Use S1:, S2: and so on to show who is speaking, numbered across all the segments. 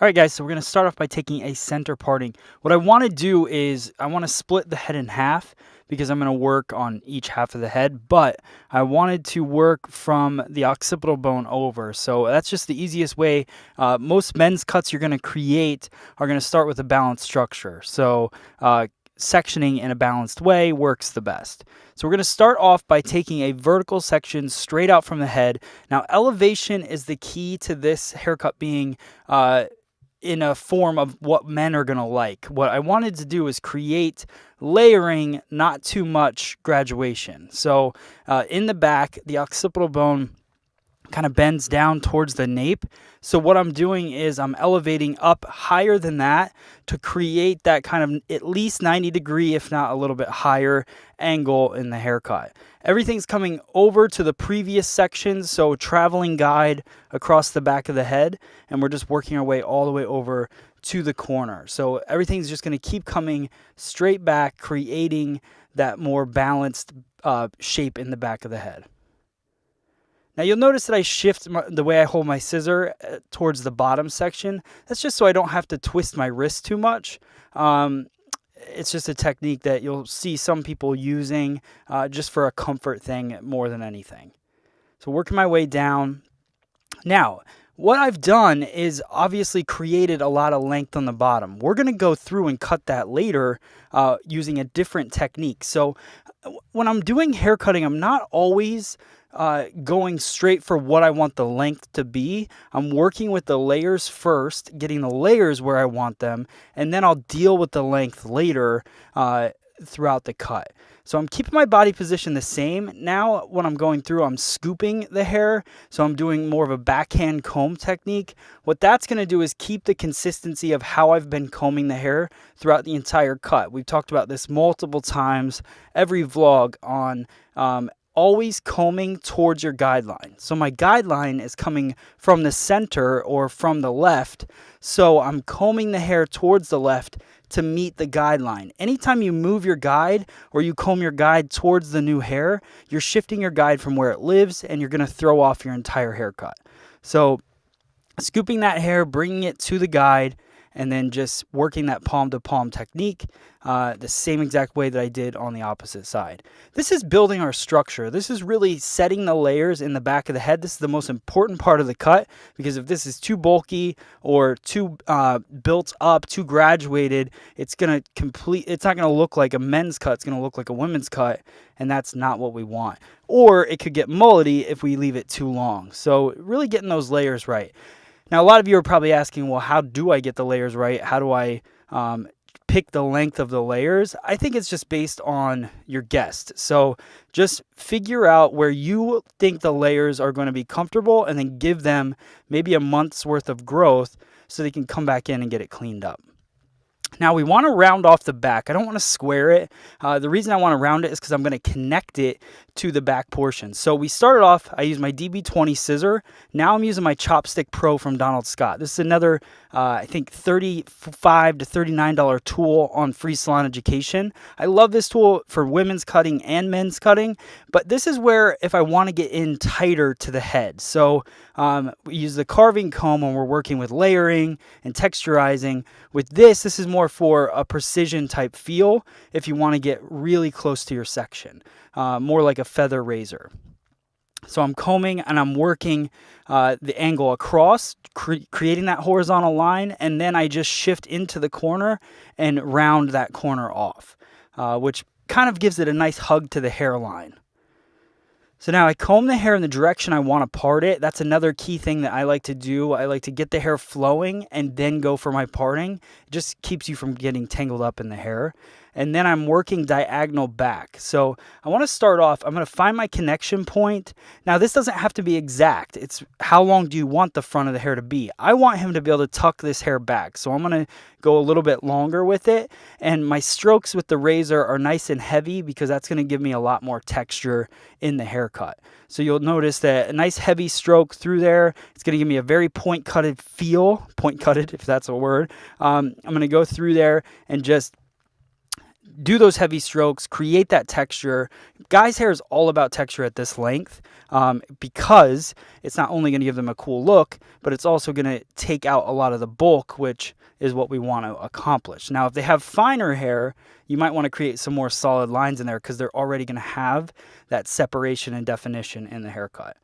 S1: All right, guys, so we're going to start off by taking a center parting. What I want to do is I want to split the head in half because I'm going to work on each half of the head, but I wanted to work from the occipital bone over. So that's just the easiest way. Most men's cuts you're going to create are going to start with a balanced structure. So sectioning in a balanced way works the best. So we're going to start off by taking a vertical section straight out from the head. Now, elevation is the key to this haircut being in a form of what men are going to like. What I wanted to do is create layering, not too much graduation. So in the back, the occipital bone kind of bends down towards the nape. So what I'm doing is I'm elevating up higher than that to create that kind of at least 90-degree, if not a little bit higher angle in the haircut. Everything's coming over to the previous section, so traveling guide across the back of the head, and we're just working our way all the way over to the corner. So everything's just going to keep coming straight back, creating that more balanced shape in the back of the head. Now you'll notice that I shift the way I hold my scissor towards the bottom section. That's just so I don't have to twist my wrist too much. It's just a technique that you'll see some people using just for a comfort thing more than anything. So working my way down. Now, what I've done is obviously created a lot of length on the bottom. We're going to go through and cut that later using a different technique. So when I'm doing hair cutting, I'm not always going straight for what I want the length to be. I'm working with the layers first, getting the layers where I want them, and then I'll deal with the length later throughout the cut. So I'm keeping my body position the same. Now when I'm going through, I'm scooping the hair. So I'm doing more of a backhand comb technique. What that's going to do is keep the consistency of how I've been combing the hair throughout the entire cut. We've talked about this multiple times, every vlog on always combing towards your guideline. So my guideline is coming from the center or from the left. So I'm combing the hair towards the left to meet the guideline. Anytime you move your guide or you comb your guide towards the new hair, you're shifting your guide from where it lives and you're going to throw off your entire haircut. So scooping that hair, bringing it to the guide, and then just working that palm to palm technique the same exact way that I did on the opposite side. This is building our structure. This is really setting the layers in the back of the head. This is the most important part of the cut, because if this is too bulky or too built up, too graduated, it's not going to look like a men's cut. It's going to look like a women's cut, and that's not what we want. Or it could get mullety if we leave it too long. So really getting those layers right. Now, a lot of you are probably asking, well, how do I get the layers right? How do I pick the length of the layers? I think it's just based on your guest. So just figure out where you think the layers are going to be comfortable and then give them maybe a month's worth of growth so they can come back in and get it cleaned up. Now we want to round off the back. I don't want to square it. The reason I want to round it is because I'm going to connect it to the back portion. So we started off, I used my DB20 scissor. Now I'm using my Chopstick Pro from Donald Scott. This is another, I think, $35 to $39 tool on Free Salon Education. I love this tool for women's cutting and men's cutting, but this is where if I want to get in tighter to the head. So we use the carving comb when we're working with layering and texturizing. With this is more for a precision type feel if you want to get really close to your section, more like a feather razor. So I'm combing and I'm working the angle across, creating that horizontal line, and then I just shift into the corner and round that corner off, which kind of gives it a nice hug to the hairline. So now I comb the hair in the direction I want to part it. That's another key thing that I like to do. I like to get the hair flowing and then go for my parting. It just keeps you from getting tangled up in the hair. And then I'm working diagonal back. So I want to start off, I'm going to find my connection point. Now this doesn't have to be exact. It's how long do you want the front of the hair to be? I want him to be able to tuck this hair back. So I'm going to go a little bit longer with it. And my strokes with the razor are nice and heavy because that's going to give me a lot more texture in the haircut. So you'll notice that a nice heavy stroke through there. It's going to give me a very point-cutted feel. Point-cutted, if that's a word. I'm going to go through there and just do those heavy strokes, create that texture. Guys' hair is all about texture at this length, because it's not only going to give them a cool look, but it's also going to take out a lot of the bulk, which is what we want to accomplish. Now, if they have finer hair, you might want to create some more solid lines in there because they're already going to have that separation and definition in the haircut.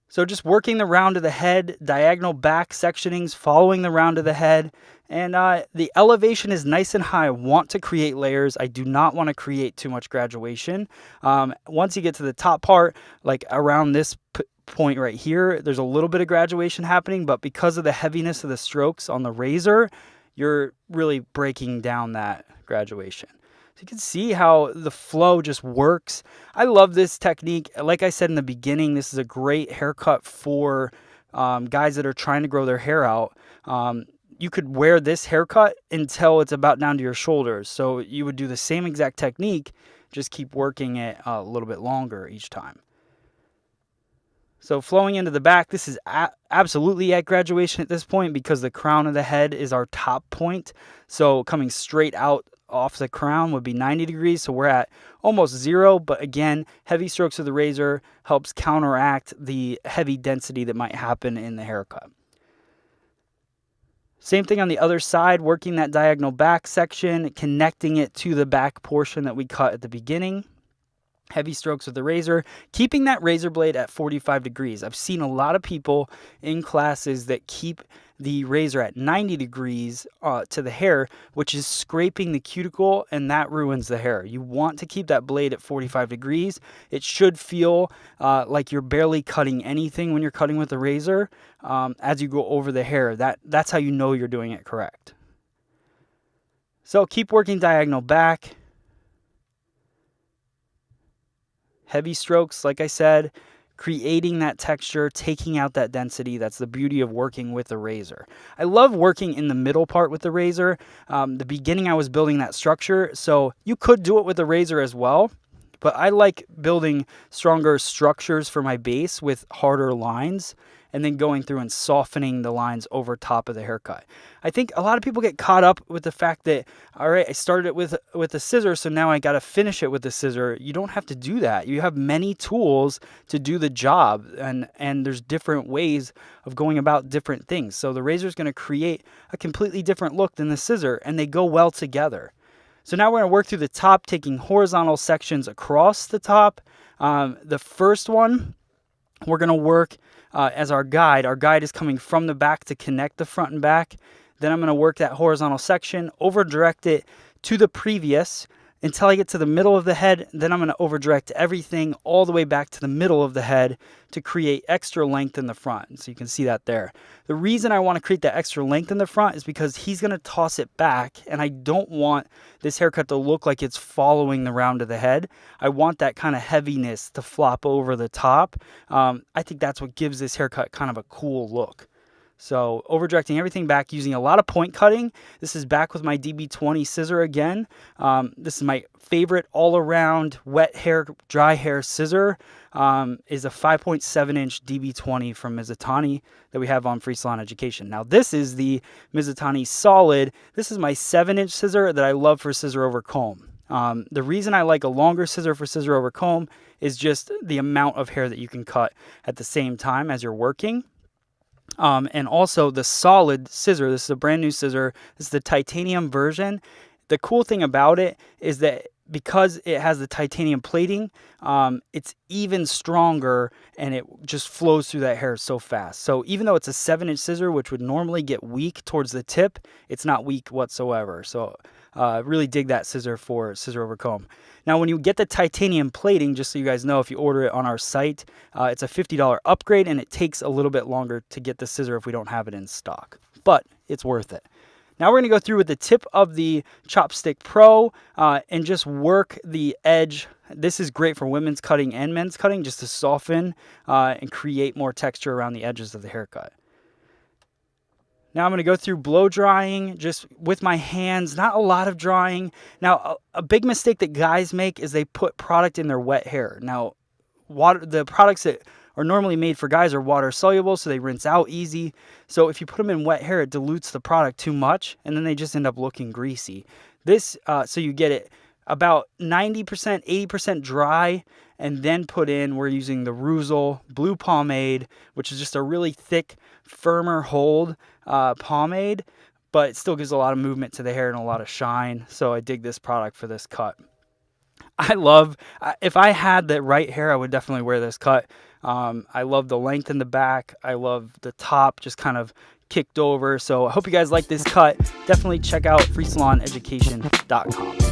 S1: So just working the round of the head, diagonal back sectionings, following the round of the head, and the elevation is nice and high. I want to create layers. I do not want to create too much graduation. Once you get to the top part, like around this point right here, there's a little bit of graduation happening, but because of the heaviness of the strokes on the razor, you're really breaking down that graduation. So you can see how the flow just works. I love this technique. Like I said in the beginning, this is a great haircut for guys that are trying to grow their hair out. You could wear this haircut until it's about down to your shoulders. So you would do the same exact technique, just keep working it a little bit longer each time. So flowing into the back, this is absolutely at graduation at this point because the crown of the head is our top point. So coming straight out off the crown would be 90 degrees. So we're at almost 0. But again, heavy strokes of the razor helps counteract the heavy density that might happen in the haircut. Same thing on the other side, working that diagonal back section, connecting it to the back portion that we cut at the beginning. Heavy strokes with the razor, keeping that razor blade at 45 degrees. I've seen a lot of people in classes that keep the razor at 90 degrees to the hair, which is scraping the cuticle, and that ruins the hair. You want to keep that blade at 45 degrees. It should feel like you're barely cutting anything when you're cutting with the razor as you go over the hair. That's how you know you're doing it correct. So keep working diagonal back. Heavy strokes, like I said, creating that texture, taking out that density. That's the beauty of working with the razor. I love working in the middle part with the razor. The beginning I was building that structure, so you could do it with the razor as well, but I like building stronger structures for my base with harder lines and then going through and softening the lines over top of the haircut. I think a lot of people get caught up with the fact that, all right, I started it with a scissor, so now I got to finish it with the scissor. You don't have to do that. You have many tools to do the job, and there's different ways of going about different things. So the razor is going to create a completely different look than the scissor, and they go well together. So now we're going to work through the top, taking horizontal sections across the top. The first one, we're going to work as our guide. Our guide is coming from the back to connect the front and back. Then I'm going to work that horizontal section, over direct it to the previous until I get to the middle of the head. Then I'm going to over direct everything all the way back to the middle of the head to create extra length in the front. So you can see that there. The reason I want to create that extra length in the front is because he's going to toss it back, and I don't want this haircut to look like it's following the round of the head. I want that kind of heaviness to flop over the top. I think that's what gives this haircut kind of a cool look. So over directing everything back, using a lot of point cutting. This is back with my DB20 scissor again. This is my favorite all-around wet hair, dry hair scissor. Is a 5.7 inch DB20 from Mizutani that we have on Free Salon Education. Now this is the Mizutani Solid. This is my 7-inch scissor that I love for scissor over comb. The reason I like a longer scissor for scissor over comb is just the amount of hair that you can cut at the same time as you're working. And also the Solid scissor. This is a brand new scissor. This is the titanium version. The cool thing about it is that because it has the titanium plating, it's even stronger, and it just flows through that hair so fast. So even though it's a 7-inch scissor, which would normally get weak towards the tip, it's not weak whatsoever. So really dig that scissor for scissor over comb. Now, when you get the titanium plating, just so you guys know, if you order it on our site, it's a $50 upgrade, and it takes a little bit longer to get the scissor if we don't have it in stock. But it's worth it. Now we're going to go through with the tip of the Chopstick Pro and just work the edge. This is great for women's cutting and men's cutting, just to soften and create more texture around the edges of the haircut. Now I'm going to go through blow drying just with my hands, not a lot of drying. Now, a big mistake that guys make is they put product in their wet hair. Now, the products that are normally made for guys are water soluble, so they rinse out easy. So if you put them in wet hair, it dilutes the product too much, and then they just end up looking greasy. This, so you get it about 90%, 80% dry, and then put in, we're using the Ruzol Blue Pomade, which is just a really thick, firmer hold pomade, but it still gives a lot of movement to the hair and a lot of shine. So I dig this product for this cut. If I had the right hair, I would definitely wear this cut. I love the length in the back. I love the top just kind of kicked over. So I hope you guys like this cut. Definitely check out freesaloneducation.com.